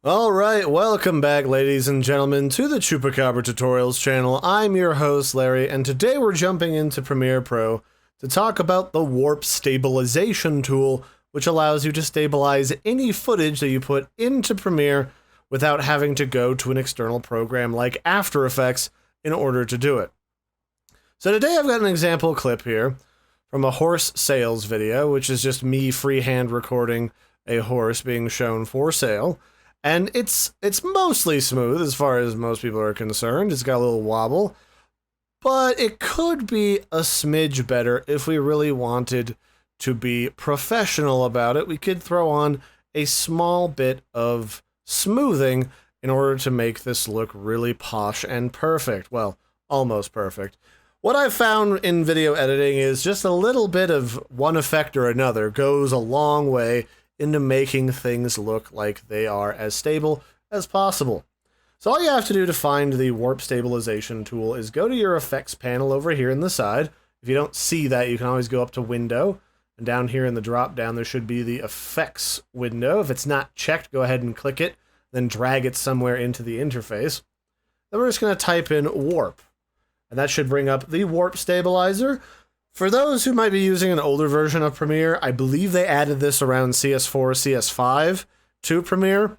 Alright, welcome back ladies and gentlemen to the Chupacabra Tutorials channel. I'm your host Larry, and today we're jumping into Premiere Pro to talk about the Warp Stabilization Tool, which allows you to stabilize any footage that you put into Premiere without having to go to an external program like After Effects in order to do it. So today I've got an example clip here from a horse sales video, which is just me freehand recording a horse being shown for sale. And it's mostly smooth as far as most people are concerned. It's got a little wobble, but it could be a smidge better if we really wanted to be professional about it. We could throw on a small bit of smoothing in order to make this look really posh and perfect. Well, almost perfect. What I've found in video editing is just a little bit of one effect or another goes a long way into making things look like they are as stable as possible. So all you have to do to find the Warp Stabilization tool is go to your effects panel over here in the side. If you don't see that, you can always go up to Window, and down here in the drop down there should be the Effects window. If it's not checked, go ahead and click it, then drag it somewhere into the interface. Then we're just going to type in Warp, and that should bring up the Warp Stabilizer. For those who might be using an older version of Premiere, I believe they added this around CS4, CS5 to Premiere.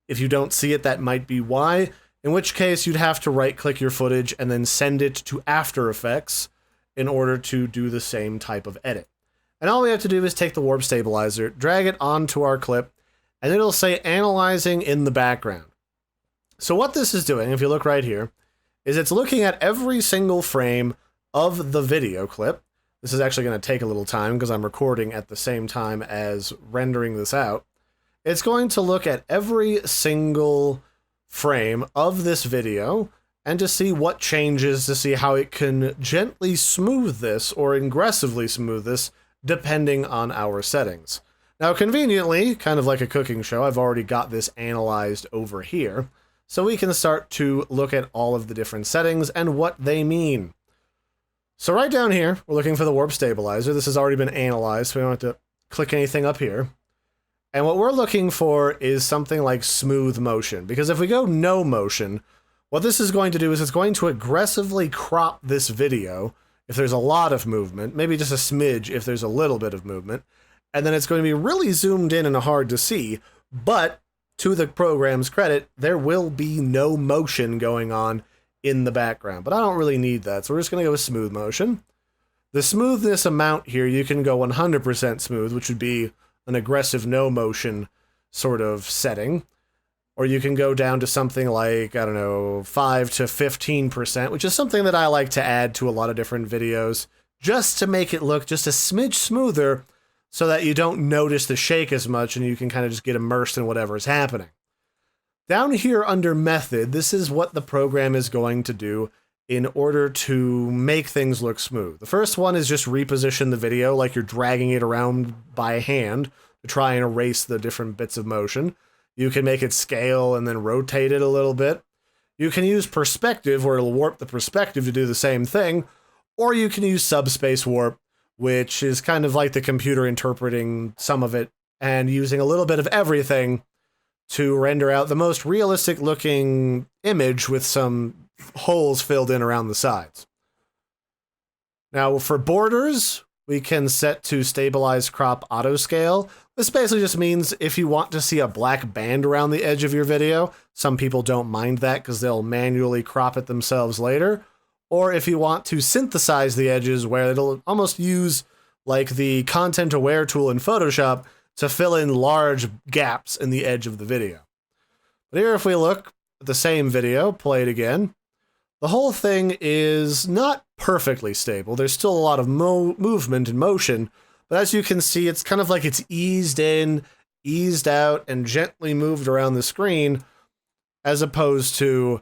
If you don't see it, that might be why, in which case you'd have to right-click your footage and then send it to After Effects in order to do the same type of edit. And all we have to do is take the Warp Stabilizer, drag it onto our clip, and it'll say Analyzing in the background. So what this is doing, if you look right here, is it's looking at every single frame of the video clip. This is actually going to take a little time because I'm recording at the same time as rendering this out. It's going to look at every single frame of this video and to see what changes, to see how it can gently smooth this or aggressively smooth this depending on our settings. Now conveniently, kind of like a cooking show, I've already got this analyzed over here, so we can start to look at all of the different settings and what they mean. So right down here, we're looking for the Warp Stabilizer. This has already been analyzed, so we don't have to click anything up here. And what we're looking for is something like smooth motion, because if we go no motion, what this is going to do is it's going to aggressively crop this video if there's a lot of movement, maybe just a smidge if there's a little bit of movement, and then it's going to be really zoomed in and hard to see, but to the program's credit, there will be no motion going on in the background, but I don't really need that, so we're just going to go with smooth motion. The smoothness amount here, you can go 100% smooth, which would be an aggressive no motion sort of setting, or you can go down to something like, I don't know, 5 to 15%, which is something that I like to add to a lot of different videos, just to make it look just a smidge smoother so that you don't notice the shake as much and you can kind of just get immersed in whatever is happening. Down here under Method, this is what the program is going to do in order to make things look smooth. The first one is just reposition the video like you're dragging it around by hand to try and erase the different bits of motion. You can make it scale and then rotate it a little bit. You can use perspective, where it'll warp the perspective to do the same thing, or you can use subspace warp, which is kind of like the computer interpreting some of it and using a little bit of everything to render out the most realistic looking image with some holes filled in around the sides. Now for borders, we can set to stabilize crop auto scale. This basically just means if you want to see a black band around the edge of your video, some people don't mind that because they'll manually crop it themselves later. Or if you want to synthesize the edges, where it'll almost use like the content aware tool in Photoshop to fill in large gaps in the edge of the video. But here if we look at the same video, play it again, the whole thing is not perfectly stable. There's still a lot of movement and motion, but as you can see, it's kind of like it's eased in, eased out, and gently moved around the screen, as opposed to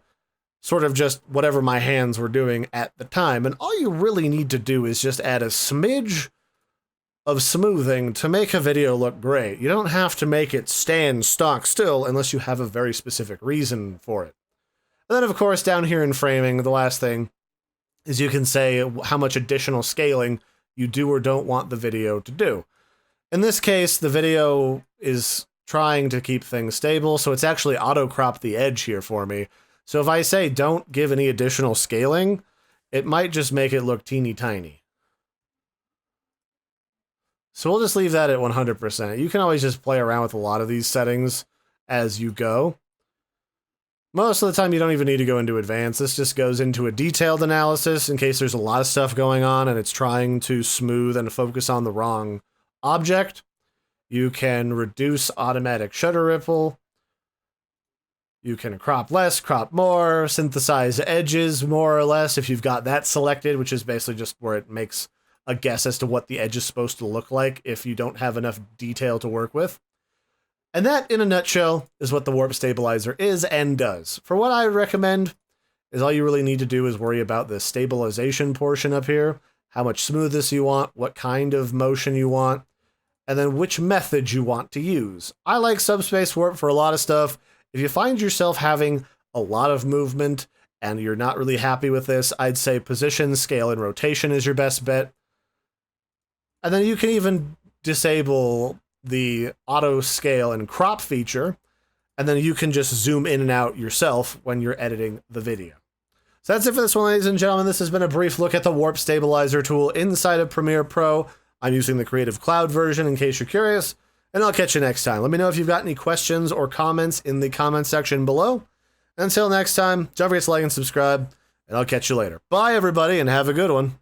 sort of just whatever my hands were doing at the time. And all you really need to do is just add a smidge of smoothing to make a video look great. You don't have to make it stand stock still unless you have a very specific reason for it. And then of course down here in framing, the last thing is you can say how much additional scaling you do or don't want the video to do. In this case, the video is trying to keep things stable, so it's actually auto-cropped the edge here for me. So if I say don't give any additional scaling, it might just make it look teeny tiny. So we'll just leave that at 100%. You can always just play around with a lot of these settings as you go. Most of the time you don't even need to go into advanced. This just goes into a detailed analysis in case there's a lot of stuff going on and it's trying to smooth and focus on the wrong object. You can reduce automatic shutter ripple. You can crop less, crop more, synthesize edges more or less if you've got that selected, which is basically just where it makes a guess as to what the edge is supposed to look like if you don't have enough detail to work with. And that, in a nutshell, is what the Warp Stabilizer is and does. For what I recommend is all you really need to do is worry about the stabilization portion up here, how much smoothness you want, what kind of motion you want, and then which method you want to use. I like subspace warp for a lot of stuff. If you find yourself having a lot of movement and you're not really happy with this, I'd say position, scale, and rotation is your best bet. And then you can even disable the auto scale and crop feature, and then you can just zoom in and out yourself when you're editing the video. So that's it for this one, ladies and gentlemen. This has been a brief look at the Warp Stabilizer tool inside of Premiere Pro. I'm using the Creative Cloud version in case you're curious, and I'll catch you next time. Let me know if you've got any questions or comments in the comment section below. Until next time, don't forget to like and subscribe, and I'll catch you later. Bye, everybody, and have a good one.